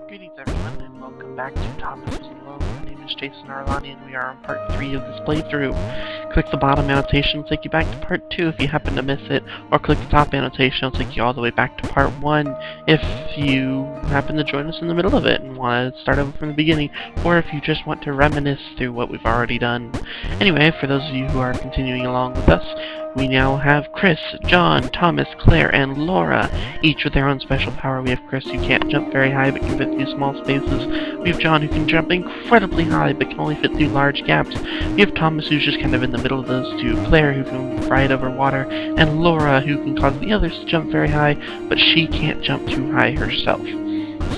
Greetings everyone, and welcome back to Thomas is Alone. My name is Jason Arilani, and we are on part 3 of this playthrough. Click the bottom annotation, it'll take you back to part 2 if you happen to miss it, or click the top annotation, it'll take you all the way back to part 1 if you happen to join us in the middle of it and want to start over from the beginning, or if you just want to reminisce through what we've already done. Anyway, for those of you who are continuing along with us, we now have Chris, John, Thomas, Claire, and Laura, each with their own special power. We have Chris, who can't jump very high but can fit through small spaces. We have John, who can jump incredibly high but can only fit through large gaps. We have Thomas, who's just kind of in the middle of those two. Claire, who can ride over water. And Laura, who can cause the others to jump very high, but she can't jump too high herself.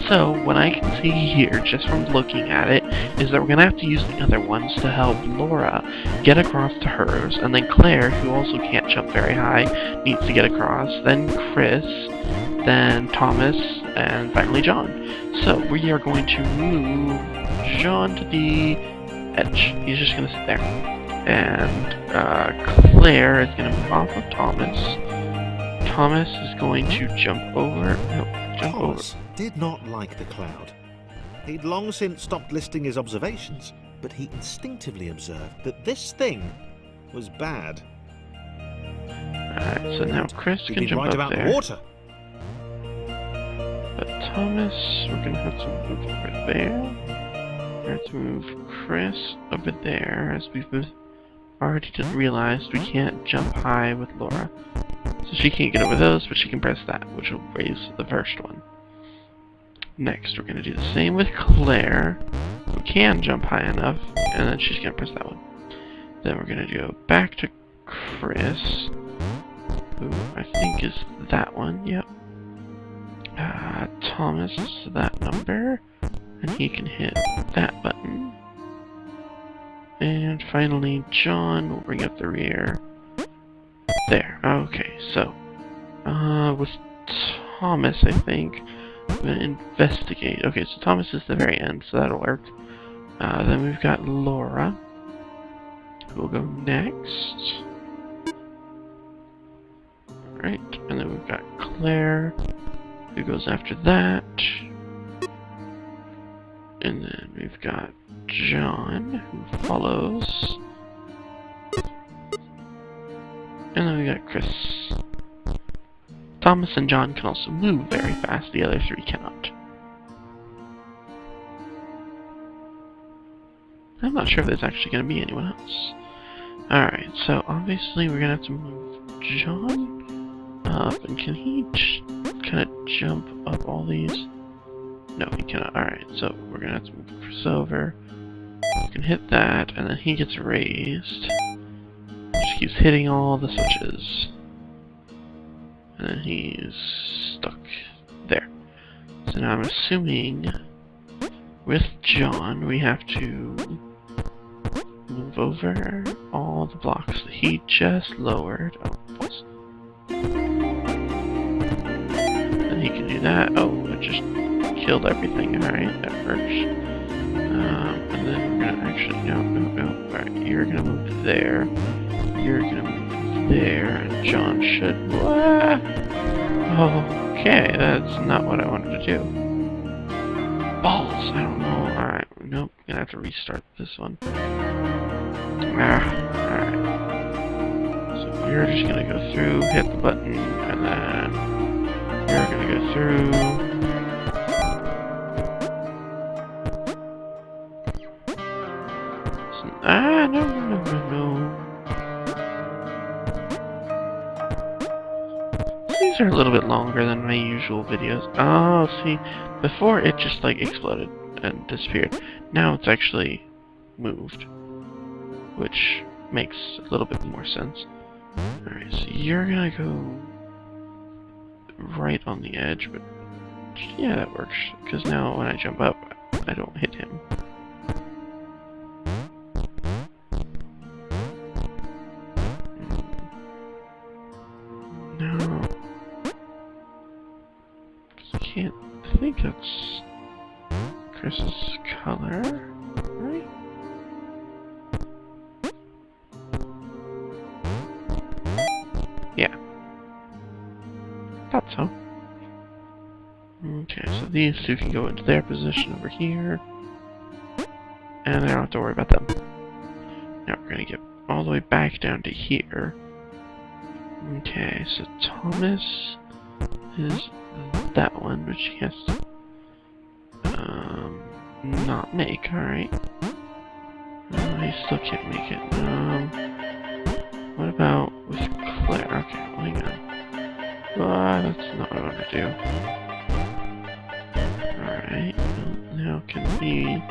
So, what I can see here, just from looking at it, is that we're going to have to use the other ones to help Laura get across to hers, and then Claire, who also can't jump very high, needs to get across, then Chris, then Thomas, and finally John. So, we are going to move John to the edge. He's just going to sit there. And Claire is going to move off of Thomas. Thomas is going to jump over. No, jump Thomas over. did not like the cloud. He'd long since stopped listing his observations, but he instinctively observed that this thing was bad. Alright, so now Chris He'd can been jump right up about there. the water. But Thomas, we're going to have to move over there. We have to move Chris over there, as we've already just realized we can't jump high with Laura. So she can't get over those, but she can press that, which will raise the first one. Next, we're going to do the same with Claire, who can jump high enough, and then she's going to press that one. Then we're going to go back to Chris, who I think is that one, yep. Thomas is that number, and he can hit that button. And finally, John will bring up the rear. There, okay, so, with Thomas, I think, I'm going to investigate. Okay, so Thomas is the very end, so that'll work. Then we've got Laura, who will go next. Alright, and then we've got Claire, who goes after that. And then we've got John, who follows. And then we got Chris. Thomas and John can also move very fast, the other three cannot. I'm not sure if there's actually going to be anyone else. Alright, so obviously we're going to have to move John up, and can he kind of jump up all these? No, he cannot. Alright, so we're going to have to move Chris over. We can hit that, and then he gets raised. Just keeps hitting all the switches. And then he's stuck there. So now I'm assuming with John we have to move over all the blocks that he just lowered. Oh, pause. And he can do that. Oh, it just killed everything. Alright, that works. And then we're gonna actually, no. Alright, you're gonna move there. You're gonna move there, and John should... Okay, that's not what I wanted to do. Balls! I don't know. Alright, nope. Gonna have to restart this one. Alright. So you're just gonna go through, hit the button, and then you're gonna go through. No. These are a little bit longer than my usual videos. Oh, see, before it just like exploded and disappeared. Now it's actually moved, which makes a little bit more sense. Alright, so you're gonna go right on the edge, but yeah, that works, because now when I jump up, I don't hit him. No. I think that's Chris's color, right? Yeah. Thought so. Okay, Okay, so these two can go into their position over here. And I don't have to worry about them. Now we're gonna get all the way back down to here. Okay, so Thomas is that one, which he has to not make, alright. He still can't make it. What about with Claire? Okay, hang on. That's not what I want to do. Alright, now can he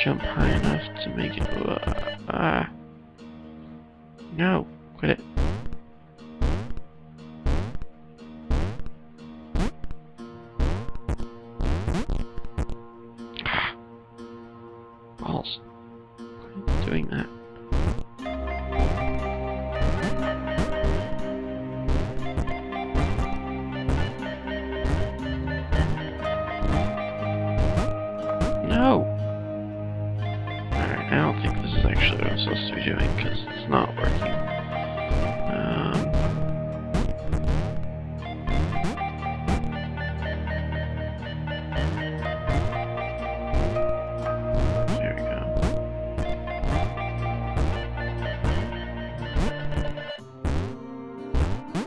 jump high enough to make it? No, quit it. Balls. Quit doing that. No! Alright, I don't think this is actually what I'm supposed to be doing, because it's not working. There we go.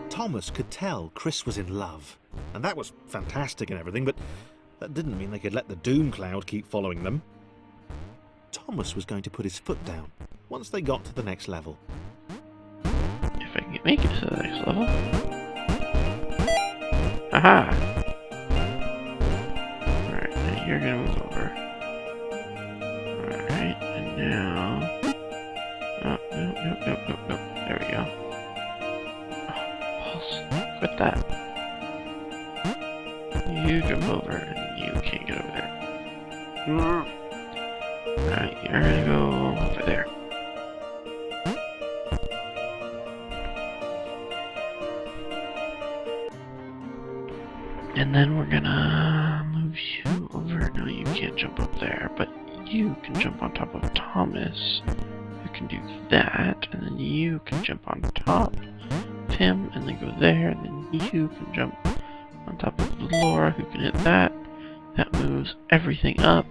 Thomas could tell Chris was in love, and that was fantastic and everything, but that didn't mean they could let the doom cloud keep following them. Thomas was going to put his foot down once they got to the next level. If I can make it to the next level. Aha! Alright, now you're gonna move over. Alright, and now... Oh, no. There we go. Oh, balls. Quit that. You jump over, and you can't get over there. Alright, you're gonna go over there. And then we're gonna move you over. No, you can't jump up there, but you can jump on top of Thomas, who can do that, and then you can jump on top of him, and then go there, and then you can jump on top of Laura, who can hit that. That moves everything up,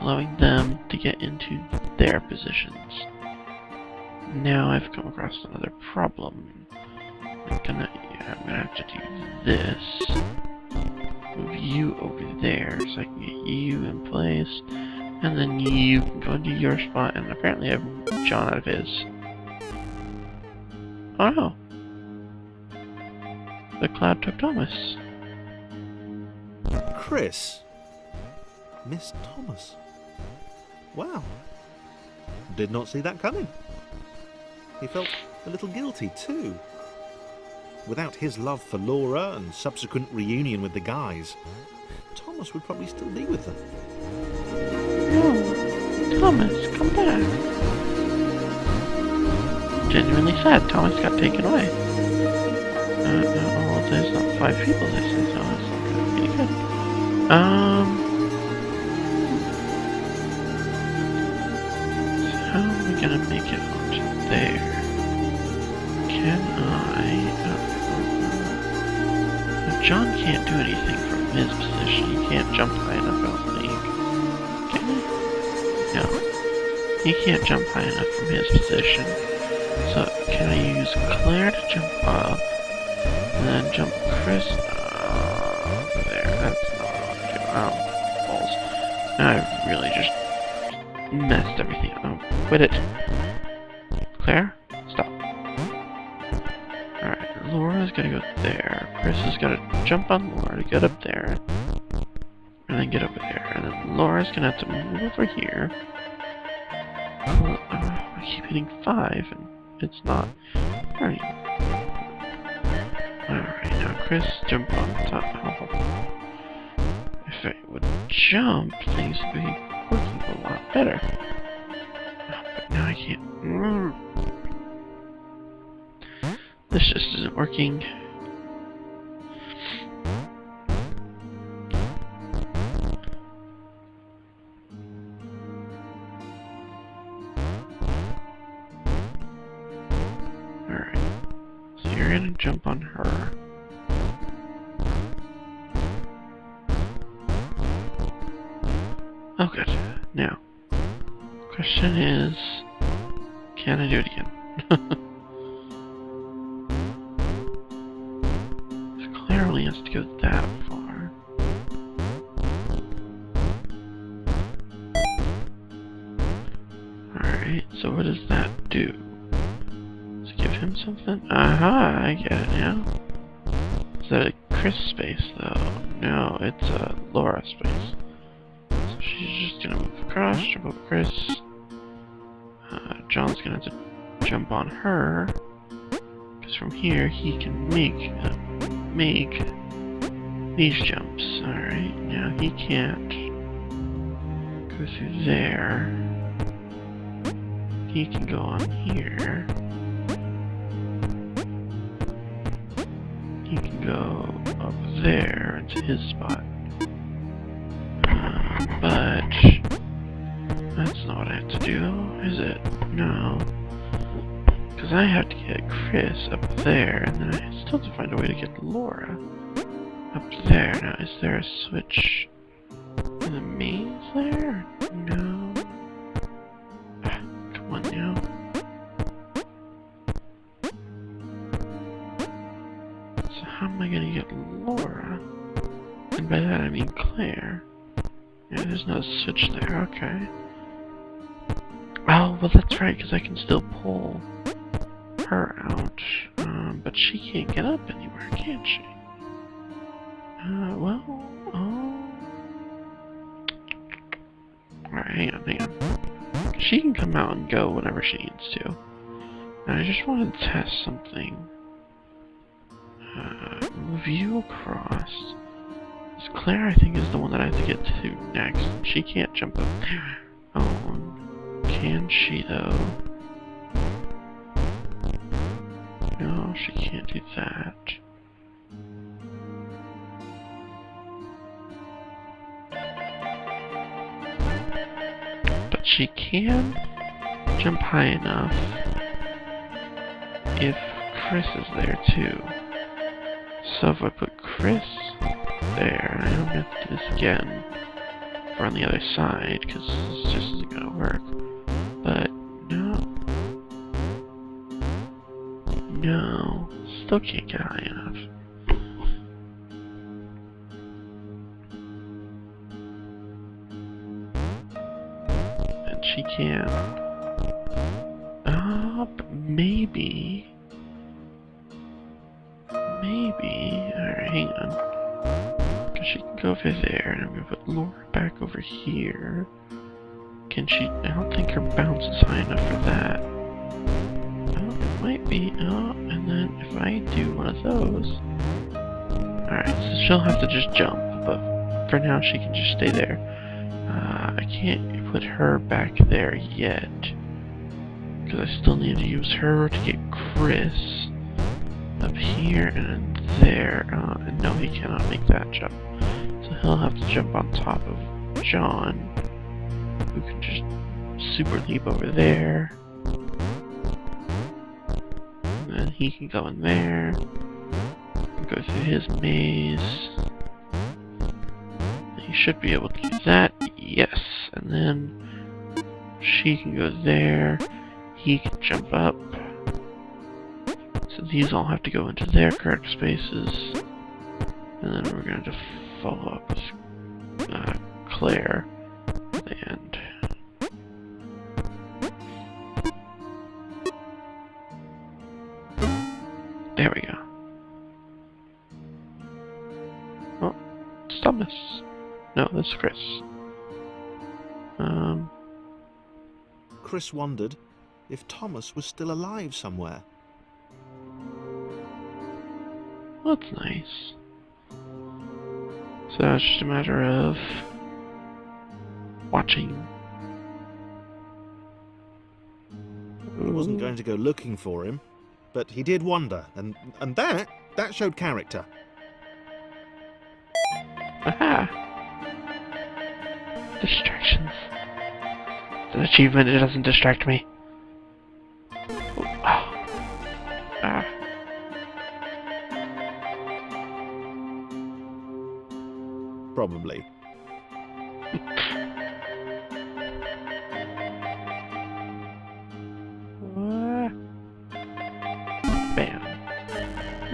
allowing them to get into their positions. Now I've come across another problem. I'm gonna have to do this. Move you over there so I can get you in place. And then you can go into your spot, and apparently I've moved John out of his. Oh no. The cloud took Thomas. Chris missed Thomas. Wow. Did not see that coming. He felt a little guilty too. Without his love for Laura and subsequent reunion with the guys, Thomas would probably still be with them. No, Thomas, come back. Genuinely sad, Thomas got taken away. There's not 5 people they say, so that's not gonna be good. So how am I gonna make it onto there? Can I... John can't do anything from his position. He can't jump high enough, I don't think. Can he? No. He can't jump high enough from his position. So, can I use Claire to jump up? And then jump Chris over there. That's not what I want to do. Oh, balls. Now I've really just messed everything up. Oh, quit it. Claire? Stop. Alright, Laura's gotta go there. Chris has gotta jump on Laura to get up there. And then get over there. And then Laura's gonna have to move over here. I keep hitting 5 and it's not. Alright. Alright, now Chris, jump on top. If I would jump, things would be working a lot better. But now I can't. This just isn't working. Alright. So you're gonna jump on her. Oh, good. Now, question is, can I do it again? Claire only has to go that far. Alright, so what does that do? Does it give him something? Aha, I get it now. Is that a Chris space, though? No, it's a Laura space. So she's just gonna move across, jump over Chris. John's gonna have to jump on her. Because from here, he can make these jumps. Alright, now he can't go through there. He can go on here. He can go up there into his spot. But that's not what I have to do, is it? No. Because I have to get Chris up there, and then I still have to find a way to get Laura up there. Now, is there a switch in the mains there? No. Come on now. So how am I gonna get Laura? And by that I mean Claire. Yeah, there's no switch there, okay. Oh, well that's right, because I can still pull her out. But she can't get up anywhere, can she? Well, oh... Alright, hang on. She can come out and go whenever she needs to. And I just want to test something. Move you across. This Claire, I think, is the one that I have to get to next. She can't jump up there. Oh, can she, though? No, she can't do that. But she can jump high enough if Chris is there, too. So if I put Chris there, I don't have to do this again. We're on the other side, because this just isn't gonna work. But, no. No. Still can't get high enough. And she can. But maybe... Alright, hang on. Because she can go over there, and I'm gonna put Laura back over here. Can she? I don't think her bounce is high enough for that. Oh, it might be. Oh, and then if I do one of those. Alright, so she'll have to just jump, but for now she can just stay there. I can't put her back there yet. Because I still need to use her to get Chris up here and there. And no, he cannot make that jump. So he'll have to jump on top of John, who can just super leap over there. And then he can go in there, and go through his maze. He should be able to do that, yes. And then she can go there, he can jump up. So these all have to go into their correct spaces. And then we're going to follow up with Claire at the end. There we go. Oh, it's Thomas. No, that's Chris. Chris wondered if Thomas was still alive somewhere. Well, that's nice. So it's just a matter of watching. He wasn't going to go looking for him, but he did wonder, and that showed character. Aha! Distractions. It's an achievement, it doesn't distract me. Oh. Ah. Probably.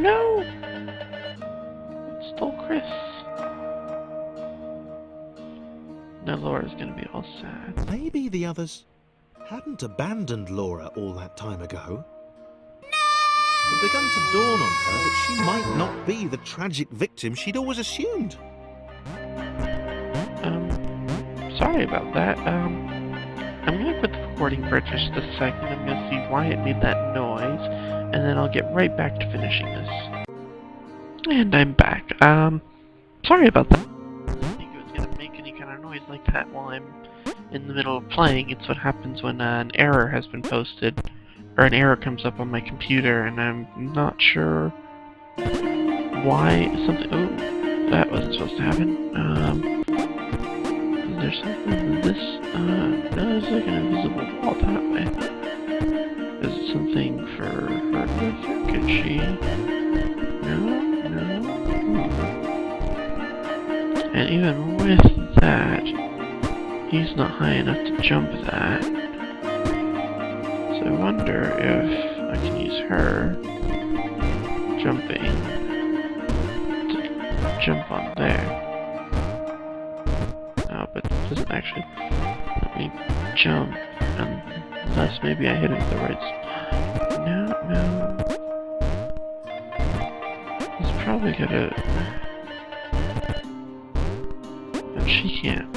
No! Stole Chris. Now Laura's gonna be all sad. Maybe the others hadn't abandoned Laura all that time ago. It had begun to dawn on her that she might not be the tragic victim she'd always assumed. Sorry about that. I'm gonna quit the recording for just a second. I'm gonna see why it made that noise, and then I'll get right back to finishing this. And I'm back. Sorry about that. I didn't think it was gonna make any kind of noise like that while I'm in the middle of playing. It's what happens when an error has been posted, or an error comes up on my computer, and I'm not sure why something. Oh, that wasn't supposed to happen. Is there something with this? No, there's like an invisible wall that way. Is it something for her? Can she? No. And even with that, he's not high enough to jump that. So I wonder if I can use her jumping to jump on there. No, but it doesn't actually let me jump unless maybe I hit it at the right spot. No. He's probably gonna... But she can't.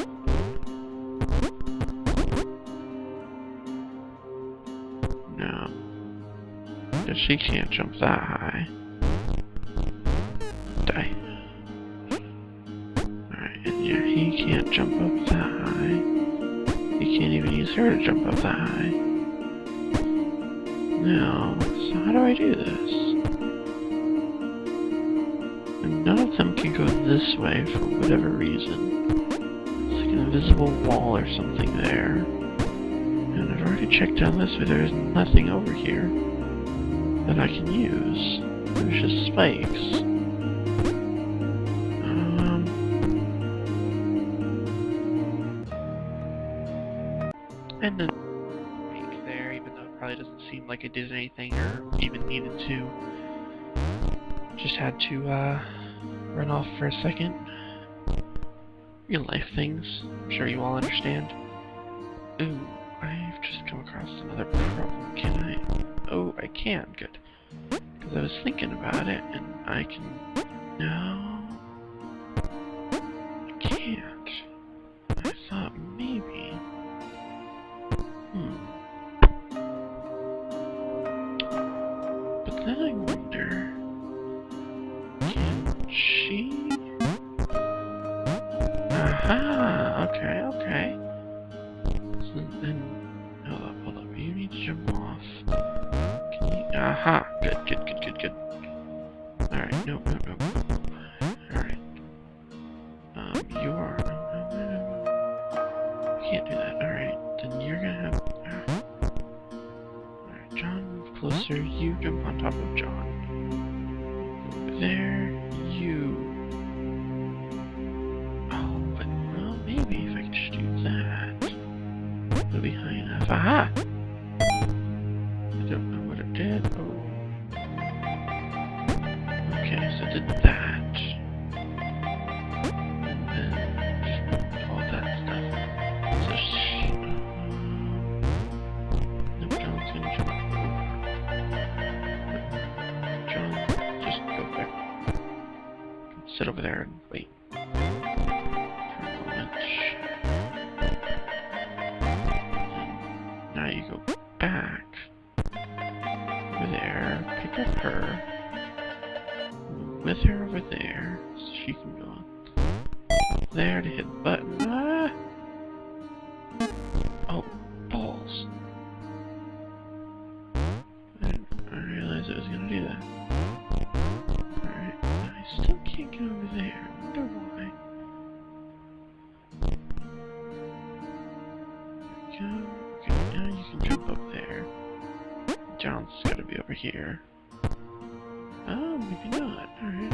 No. Because she can't jump that high. Die. Alright, and yeah, he can't jump up that high. He can't even use her to jump up that high. No, so how do I do this? And none of them can go this way for whatever reason. It's like an invisible wall or something there. And I've already checked down this way, there's nothing over here that I can use. There's just spikes. And then right there, even though it probably doesn't seem like it did anything or even needed to. Just had to run off for a second. Real life things, I'm sure you all understand. Ooh, I've just come across another problem. Can I? Oh, I can, good. Because I was thinking about it, and I can... No... I can't. I thought maybe... But then I wonder... Can she... Aha! Okay. So then... Hold up. You need to jump off. Can you... Aha! Good. Alright, nope. Alright. You are... No. I can't do that. Alright, then you're gonna have... Alright, John, move closer. You jump on top of John. Over there. You... Oh, but well, maybe if I could just do that. It'll be high enough. Aha! I don't know what it did. Oh. Okay, so it did that. And then all that stuff. So no, John's gonna jump over. John, just go there. Sit over there and wait. For a moment. Now you go back. Over there. Pick up her. With her over there, so she can go on there to hit the button. Ah! Oh, balls. I didn't realize it was gonna do that. Alright, I still can't get over there. I wonder why. There we go. Okay, now you can jump up there. John's gotta be over here. Oh, maybe not. Alright,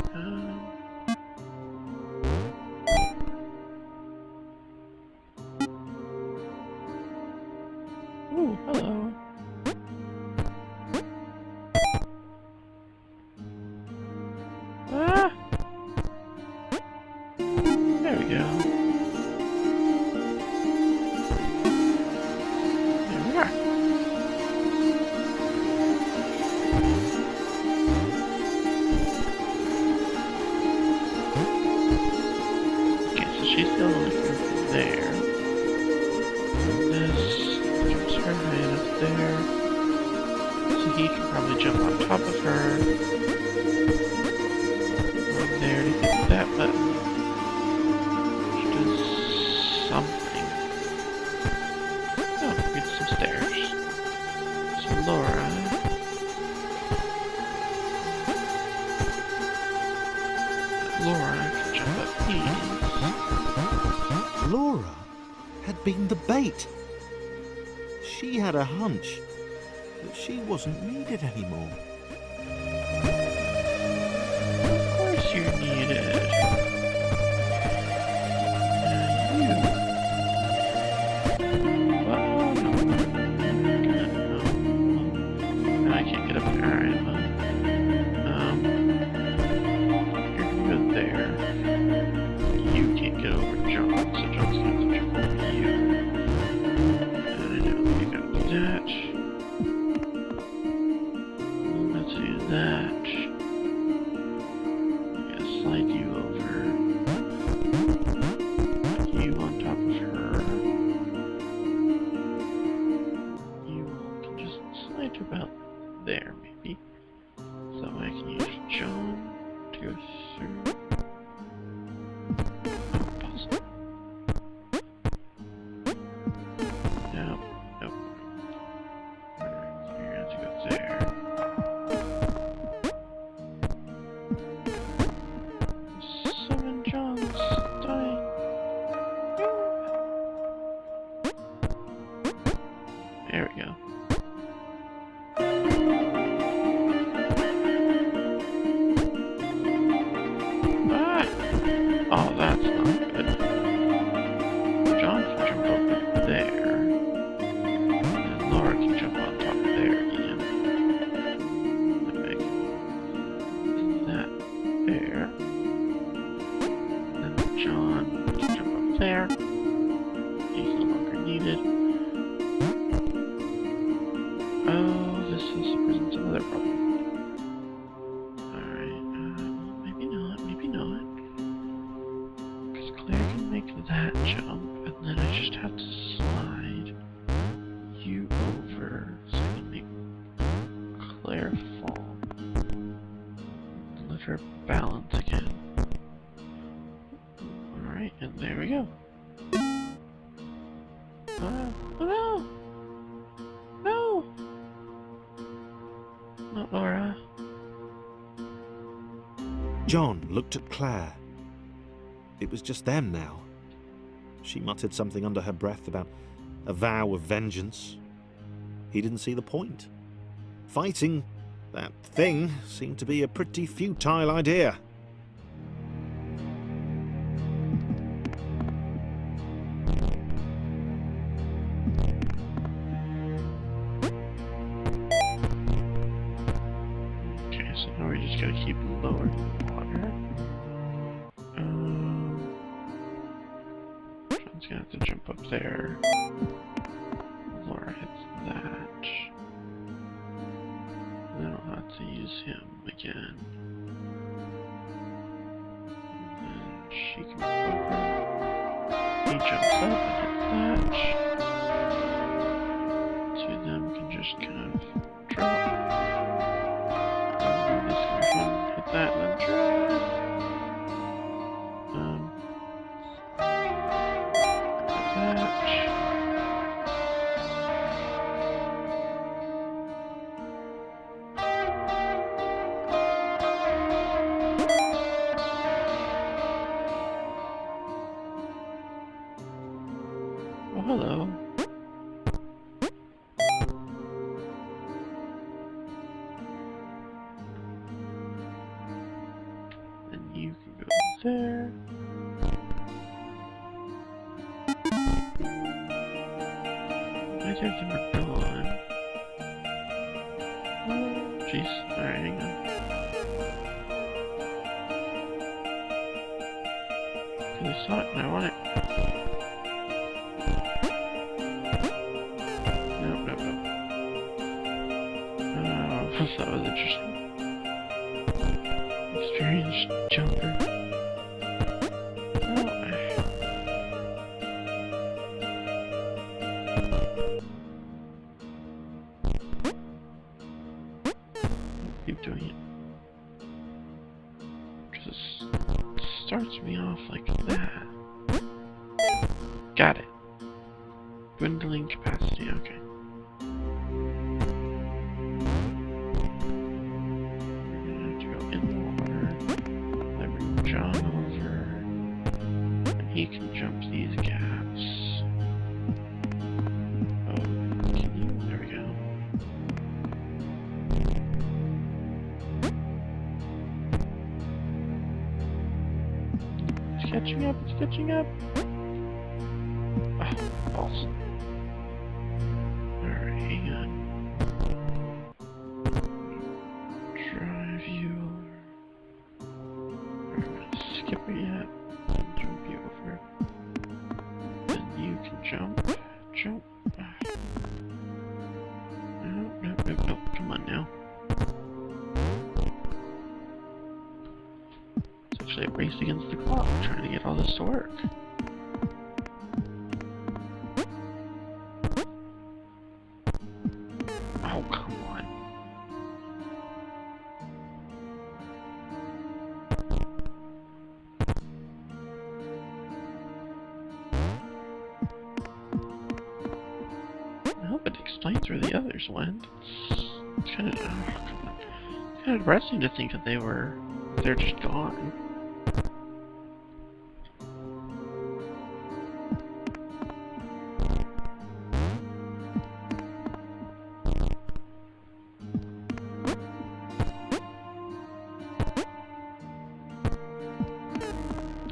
Ooh, hello. we go. There we are. Okay, so she's still looking from there. This jumps her right up there. So he can probably jump on top of her. On there to hit that button. Which does something. Oh, it's some stairs. So Laura. Laura can jump up these. Laura had been the bait. She had a hunch that she wasn't needed anymore. Of course you're needed. Well, no. No, I can't get up there. Alright, well. You're good there. You can't get over John, so John's gonna have to jump over you. And I know you got that. Let's do that. Yeah, slide you over. You on top of her. You can just slide to about there, maybe. So I can use John to go through. Pause. Nope, nope. You're gonna have to go there. Seven Johns dying. There we go. Ah! Oh, that's not good. John can jump over there. And Laura can jump on top of there again. And make that there. Then John can jump up there. He's no longer needed. Oh, this presents another problem. Alright, maybe not, maybe not. Because Claire can make that jump, and then I just have to slide you over so I can make Claire fall. And let her balance again. Alright, and there we go. Oh no! No! Not Laura. John looked at Claire. It was just them now. She muttered something under her breath about a vow of vengeance. He didn't see the point. Fighting that thing seemed to be a pretty futile idea. Okay, so now we just gotta keep lowering the water. John's gonna have to jump up there. Laura hits that. And then I'll have to use him again. And then she can go over. He jumps up and hits that. Two of them can just kind of drop. This one, hit that and then drop. Oh, hello. Then you can go there. Either of them are gone. Oh, jeez. Alright, hang on. Okay, saw it and I want it. Nope, nope, nope. Oh, that was interesting. Experienced jumper. Oh, keep doing it. Because it starts me off like that. Got it. Dwindling capacity, okay. John over, and he can jump these gaps. Oh, can you? There we go. It's catching up, it's catching up. Oh, false. Alright, hang on. Drive you skip it yet, and jump you over. Then you can jump. Jump. Nope, nope, nope, nope. Come on now. It's actually a race against the clock, trying to get all this to work. Oh, come on. I hope it explains where the others went. It's kind of depressing to think that they're just gone.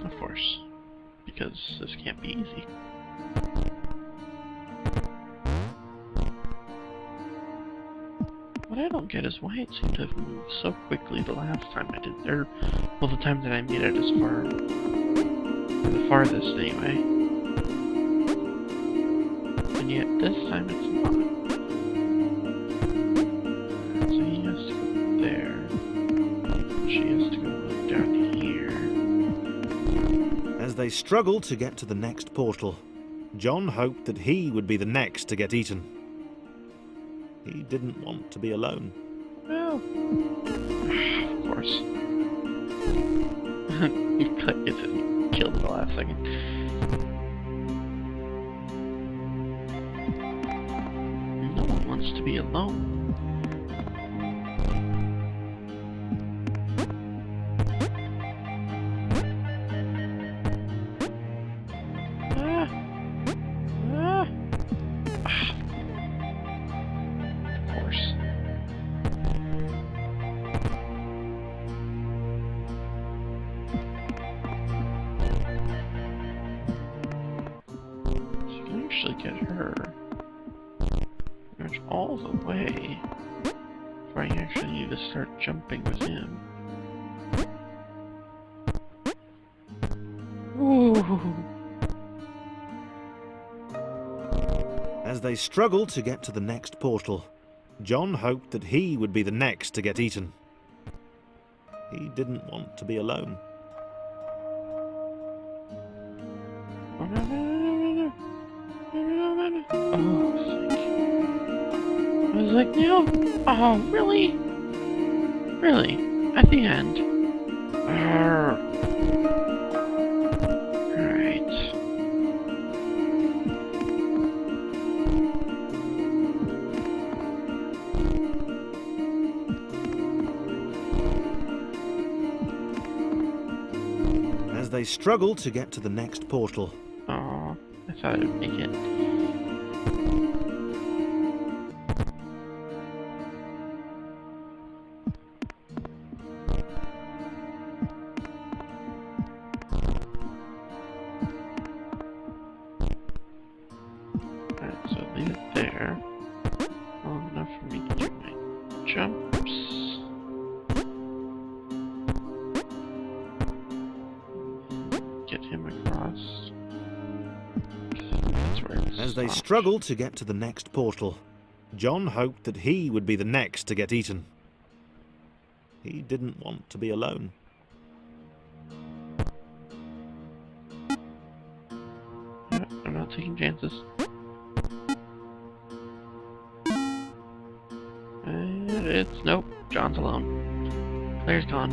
Of course, because this can't be easy. What I don't get is why it seemed to have moved so quickly the last time I did there. Well, the time that I made it as far, the farthest anyway. And yet this time it's not. So he has to go there. She has to go down here. As they struggled to get to the next portal, John hoped that he would be the next to get eaten. He didn't want to be alone. Well, of course. He gets killed at the last second. No one wants to be alone. Get her all the way before I actually need to start jumping with him. Ooh. As they struggled to get to the next portal, John hoped that he would be the next to get eaten. He didn't want to be alone. Oh, no, no, no, no, no, no. Oh, thank you. I was like, no. Oh, really? Really? At the end? Alright. As they struggled to get to the next portal. Oh, I thought I would make it. Alright, so leave it there. Long enough for me to do my jumps. Get him across. As they off. struggled to get to the next portal, John hoped that he would be the next to get eaten. He didn't want to be alone. I'm not taking chances. It's nope. John's alone. Claire's gone.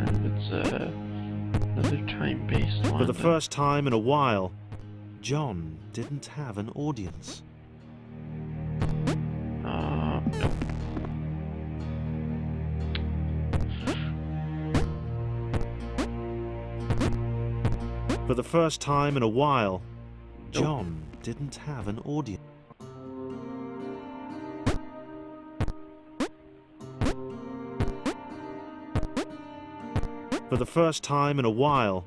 And it's another time-based one. For the first time in a while, John didn't have an audience. Nope. For the first time in a while, Nope. John didn't have an audience. For the first time in a while,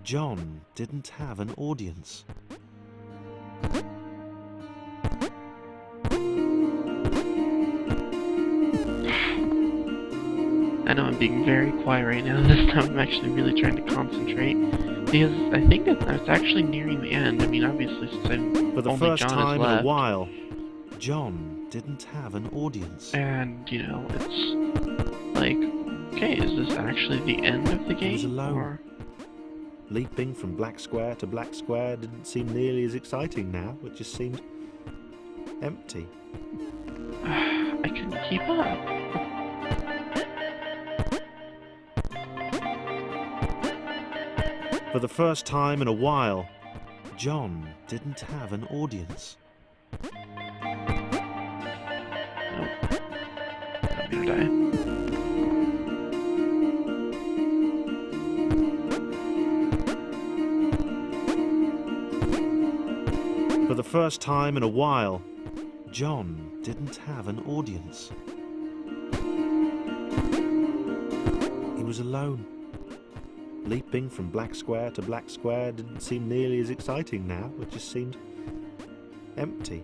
John didn't have an audience. I know I'm being very quiet right now. This time I'm actually really trying to concentrate. Because I think it's actually nearing the end. I mean, obviously, since For the only first John time is in left. a while, John didn't have an audience. And, you know, it's like, okay, is this actually the end of the game? was alone. Or... Leaping from black square to black square didn't seem nearly as exciting now. It just seemed empty. I couldn't keep up. For the first time in a while, John didn't have an audience. I'm gonna die. For the first time in a while, John didn't have an audience. He was alone. Leaping from black square to black square didn't seem nearly as exciting now. It just seemed empty.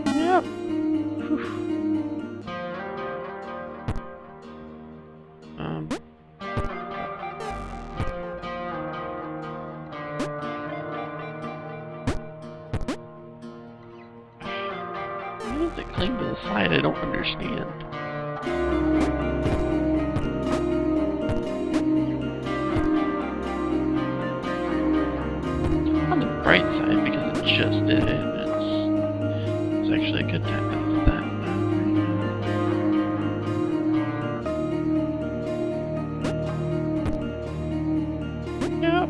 Yep. Why does it cling to the side? I don't understand. On the bright side, because it just did it, it's actually a good time to do that. Yep.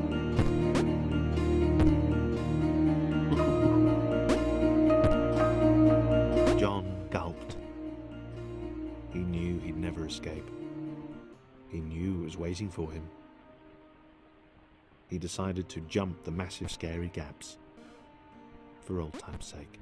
John gulped. He knew he'd never escape. He knew it was waiting for him. He decided to jump the massive scary gaps, for old time's sake.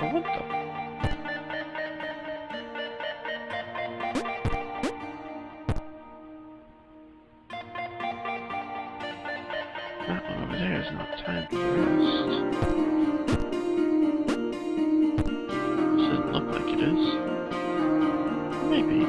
Oh, what the? That one over there is not time to rest. Doesn't look like it is. Maybe.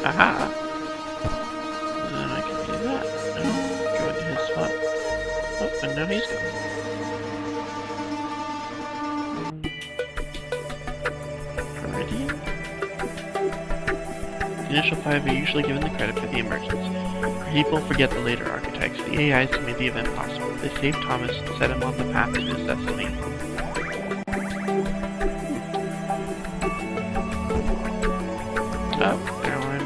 Aha! And then I can do that. And go into his spot. Oh, and now he's gone. Meridian? The initial 5 are usually given the credit for the emergence. People forget the later architects. The AIs who made the event possible. They saved Thomas and set him on the path to his destiny. Oh, now I'm...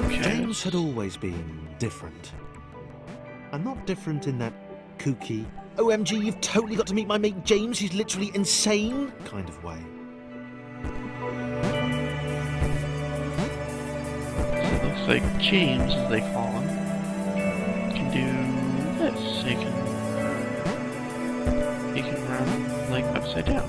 Okay. James had always been different. And not different in that kooky, OMG, you've totally got to meet my mate James, he's literally insane kind of way. So it looks like James, as they call him, can do this. He can run, like, upside down.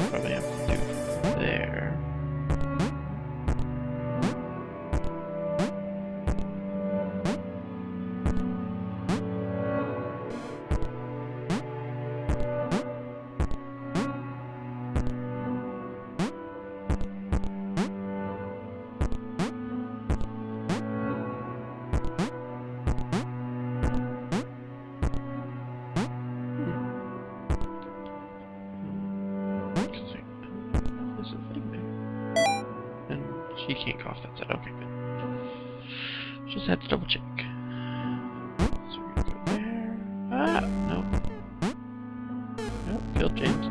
Probably have to do there. There's a thing there. And she can't go off that side. Okay, good. Just had to double check. So we're gonna go there. Ah, nope. Nope, killed James.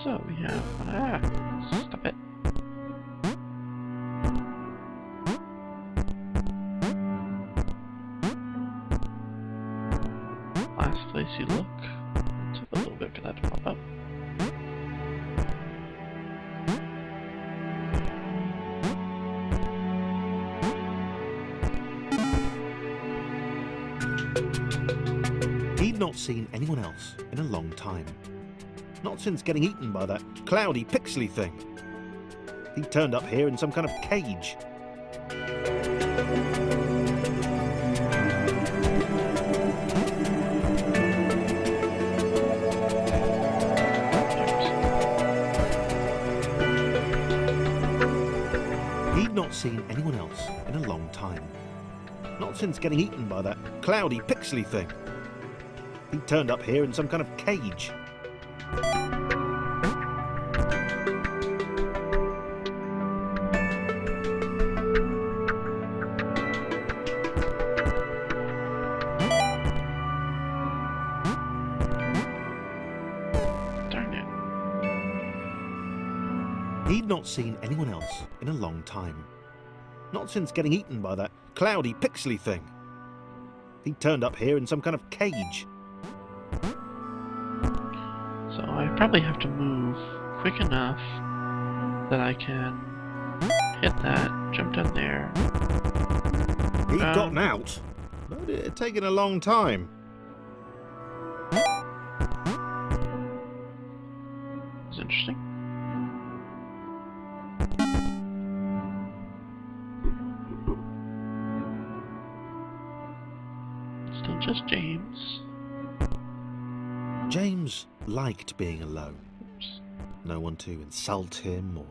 So we have stop it. Last place you look. It took a little bit for that to pop up. He'd not seen anyone else in a long time. Not since getting eaten by that cloudy, pixely thing. He turned up here in some kind of cage. He'd not seen anyone else in a long time. Not since getting eaten by that cloudy, pixely thing. He turned up here in some kind of cage. Darn it. He'd not seen anyone else in a long time. Not since getting eaten by that cloudy, pixely thing. He turned up here in some kind of cage. So I probably have to move quick enough that I can hit that, jump down there. He'd gotten out, but it had taken a long time. It's interesting. Still just James. James liked being alone. Oops. No one to insult him or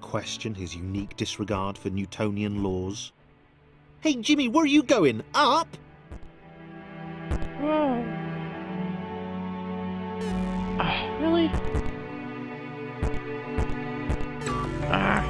question his unique disregard for Newtonian laws. Hey Jimmy, where are you going? Up? Whoa. Oh, really? Ah.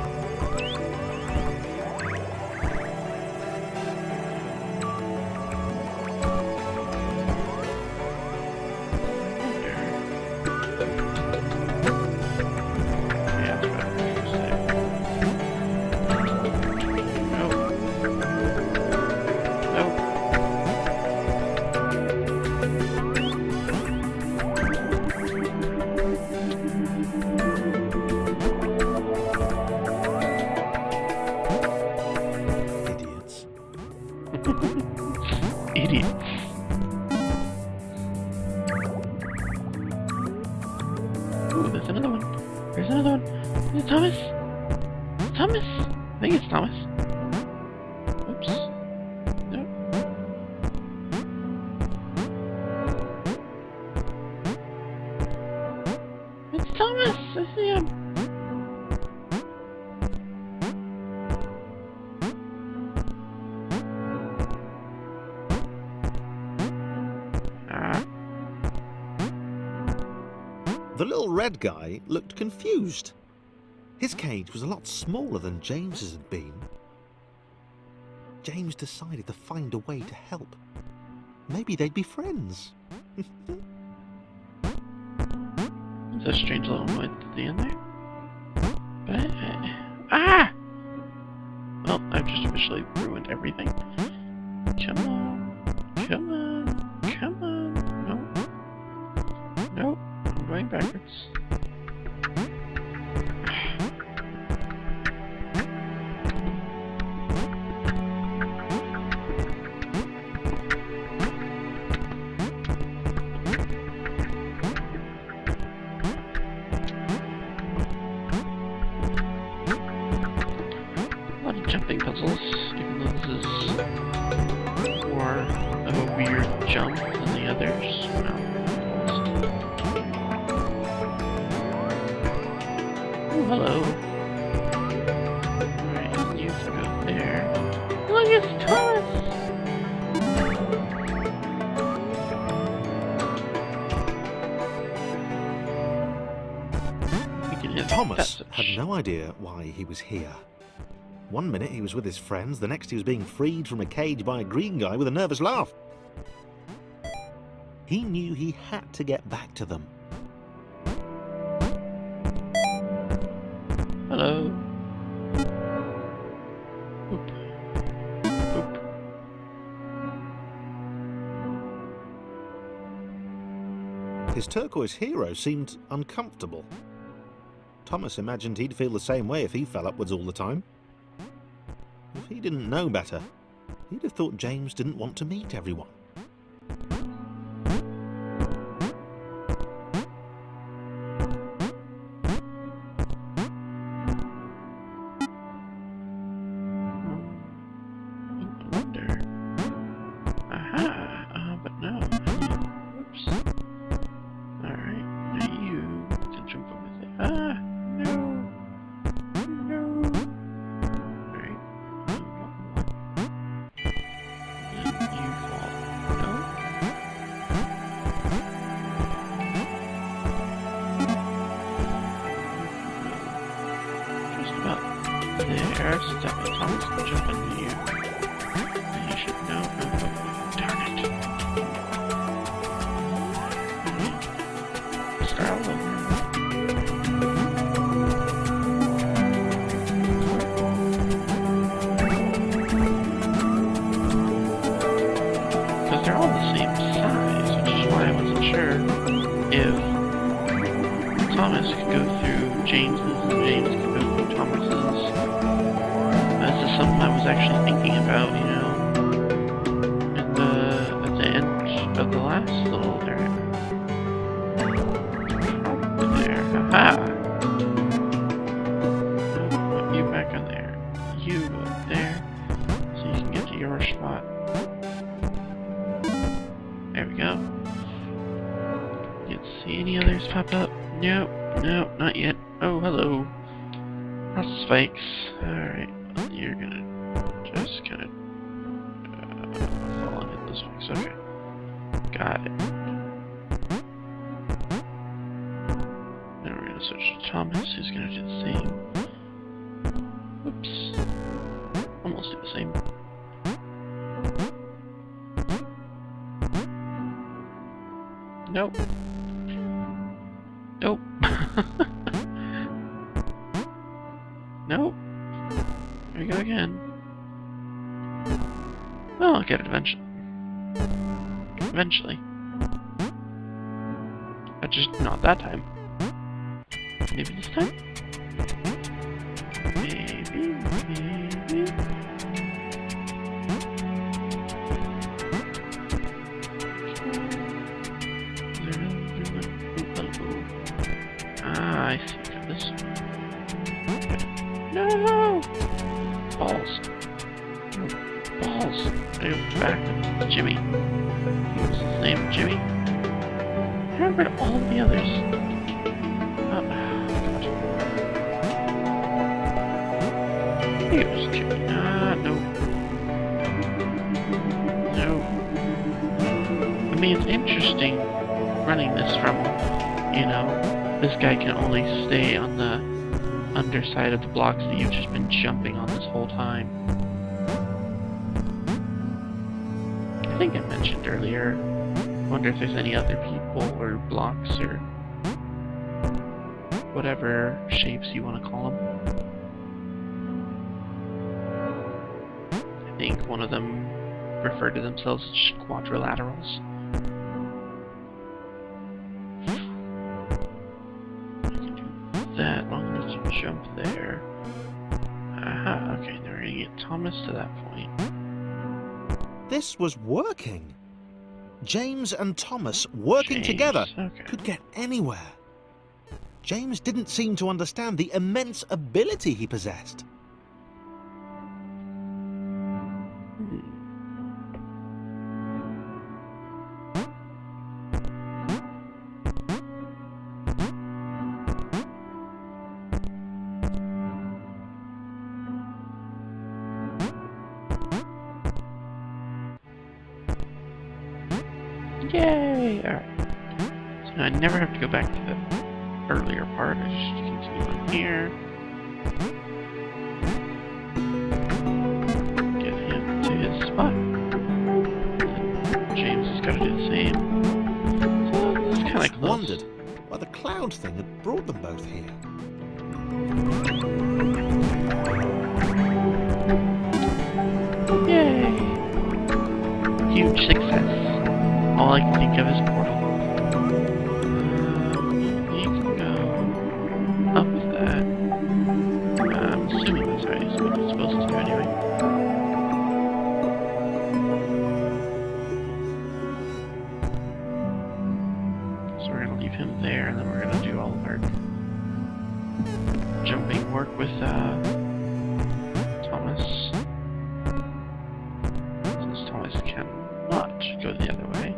Idiots. Ooh, there's another one. There's another one. Is it Thomas? Thomas? I think it's Thomas. Oops. Nope. The little red guy looked confused. His cage was a lot smaller than James's had been. James decided to find a way to help. Maybe they'd be friends. There's a strange little noise at the end there. But, ah! Well, I've just officially ruined everything. Come on. Come on. Come on. Nope. Nope. I'm going backwards. Jumping puzzles, even though this is more of a weird jump than the others. Oh, hello. Alright, you can go there. Look, it's Thomas! We can hit Thomas that had switch. no idea why he was here. One minute he was with his friends, the next he was being freed from a cage by a green guy with a nervous laugh. He knew he had to get back to them. Hello. Oop. Oop. His turquoise hero seemed uncomfortable. Thomas imagined he'd feel the same way if he fell upwards all the time. If he didn't know better, he'd have thought James didn't want to meet everyone. I wonder. Aha! But no. Whoops. Alright, now you can jump over there. Ah! No! No! Alright. And you fall. No? Just about there. Step it. Thomas can jump into you. And you should know. Darn it. Start all over. Because they're all the same size, which is why I wasn't sure if Thomas could go through James's and James could go through Thomas's. This is something I was actually thinking about, you know, at the end of the last little area. There, haha! Put you back on there. You go up there, so you can get to your spot. There we go. Can't see any others pop up. Nope, nope, not yet. Oh, hello. That's spikes. Alright, you're gonna just kinda fall and hit those spikes. Okay. Got it. Now we're gonna switch to Thomas, who's gonna do the same. Oops. Almost do the same. Nope. Nope. Nope. Here we go again. Well, I'll get it eventually. Eventually. But just not that time. Maybe this time? Maybe, maybe. Ah, I see. Got this. No! Balls. No, balls. I go back to Jimmy. What's his name? Jimmy? I remembered all the others. Oh, God. I think it was Jimmy. Ah, no. No. I mean, it's interesting running this from, you know, This guy can only stay on the underside of the blocks that you've just been jumping on this whole time. I think I mentioned earlier, I wonder if there's any other people or blocks or whatever shapes you want to call them. I think one of them refer to themselves as quadrilaterals. I can do that long as you jump there. Aha, okay, now we're gonna get Thomas to that point. This was working. James and Thomas working together could get anywhere. James didn't seem to understand the immense ability he possessed. Yay! Alright. So now I never have to go back to the earlier part. I just continue on here. Get him to his spot. And James has got to do the same. So it's kind of close. Wondered why the cloud thing had brought them both here. Yay! Huge success. All I can think of is portal. You can go up that. I'm assuming that's how you're supposed to anyway. So we're going to leave him there, and then we're going to do all of our jumping work with Thomas. Since Thomas cannot go the other way.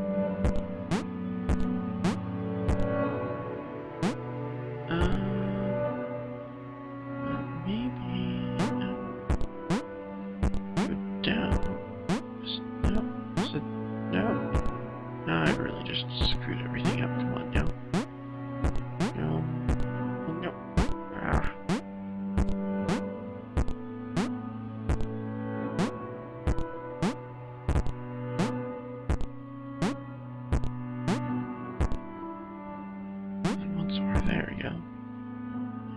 There we go.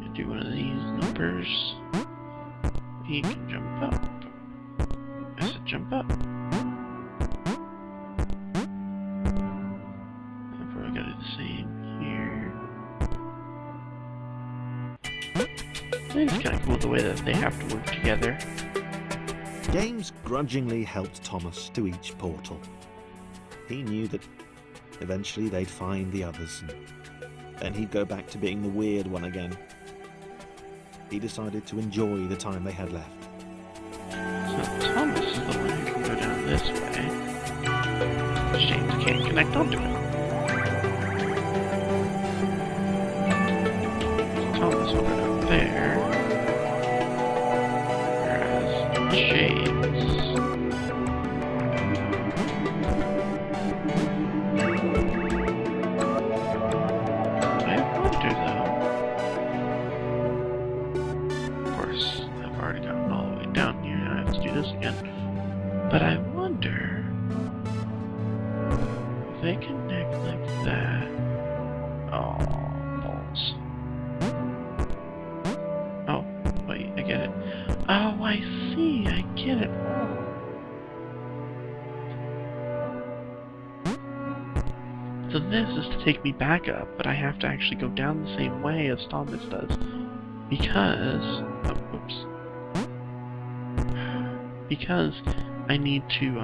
You do one of these numbers. He can jump up. I said jump up. I've probably got to do the same here. I think it's kind of cool the way that they have to work together. James grudgingly helped Thomas to each portal. He knew that eventually they'd find the others, and then he'd go back to being the weird one again. He decided to enjoy the time they had left. So Thomas is the one who can go down this way. James can't connect onto it. Thomas will go down there. Whereas James... But I wonder if they connect like that. Oh, balls. Oh, wait, I get it. Oh, I see, I get it. Oh. So this is to take me back up, but I have to actually go down the same way as Thomas does. Because... oh, whoops. Because I need to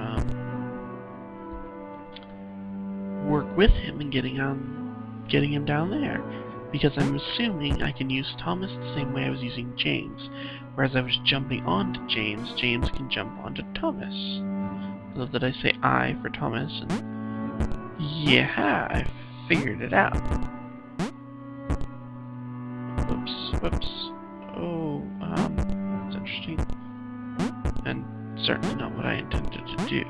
work with him and getting him down there. Because I'm assuming I can use Thomas the same way I was using James. Whereas I was jumping onto James, James can jump onto Thomas. So that I say I for Thomas, and yeah, I figured it out. Whoops, whoops. Oh, that's interesting. And certainly not what I intended to do.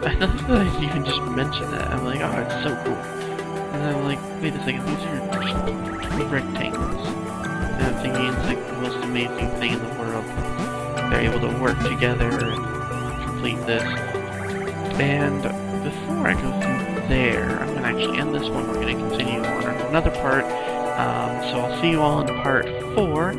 I know that I even just mentioned it. I'm like, oh, it's so cool. And then I'm like, wait a second, these are just two rectangles. And I'm thinking it's like the most amazing thing in the world. They're able to work together and complete this. And before I go through there, I'm going to actually end this one. We're going to continue on another part. So I'll see you all in part 4.